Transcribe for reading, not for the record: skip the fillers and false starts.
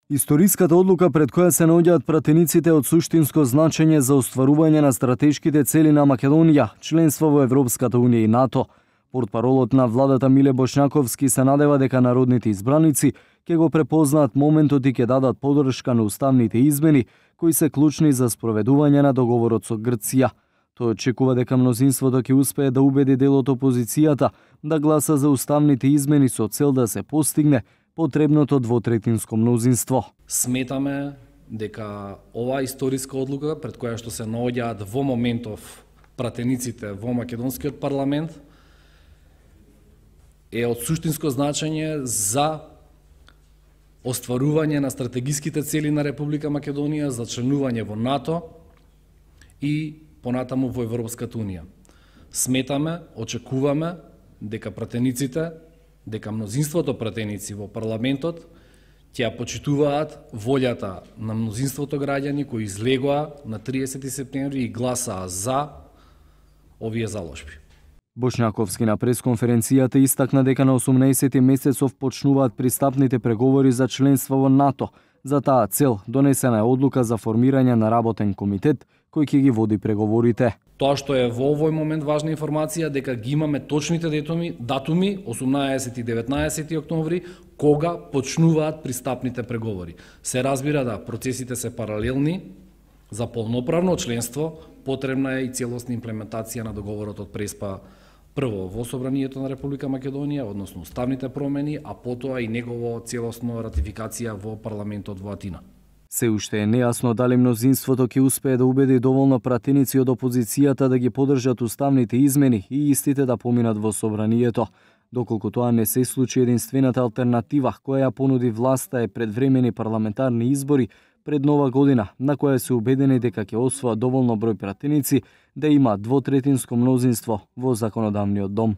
Историската одлука пред која се наоѓаат пратениците од суштинско значење за остварување на стратешките цели на Македонија, членство во Европската унија и НАТО. Портпаролот на владата Миле Бошњаковски се надева дека народните избраници ќе го препознаат моментот и ќе дадат поддршка на уставните измени кои се клучни за спроведување на договорот со Грција. Тој очекува дека мнозинството ќе успее да убеди дел од опозицијата да гласа за уставните измени со цел да се постигне потребното двотретинско мнозинство. Сметаме дека оваа историска одлука пред која што се наоѓаат во моментов пратениците во македонскиот парламент е од суштинско значење за остварување на стратегиските цели на Република Македонија за членување во НАТО и понатаму во Европската унија. Сметаме, очекуваме дека пратениците, дека мнозинството пратеници во парламентот ќе ја почитуваат волјата на мнозинството граѓани кои излегоа на 30 септември и гласаа за овие заложби. Бошњаковски на пресконференцијата истакна дека на 18 месецов почнуваат пристапните преговори за членство во НАТО. За таа цел донесена е одлука за формирање на работен комитет кој ќе ги води преговорите. Тоа што е во овој момент важна информација дека ги имаме точните датуми 18 и 19 октомври кога почнуваат пристапните преговори. Се разбира да процесите се паралелни. За полноправно членство потребна е и целосна имплементација на договорот од Преспа, прво во Собранието на Република Македонија, односно уставните промени, а потоа и негово целосно ратификација во парламентот во Атина. Се уште е нејасно дали мнозинството ќе успее да убеди доволно пратеници од опозицијата да ги поддржат уставните измени и истите да поминат во Собранието. Доколку тоа не се случи, единствената алтернатива која ја понуди власта е предвремени парламентарни избори пред Нова година, на која се убедени дека ќе освоат доволно број пратеници да има двотретинско мнозинство во законодавниот дом.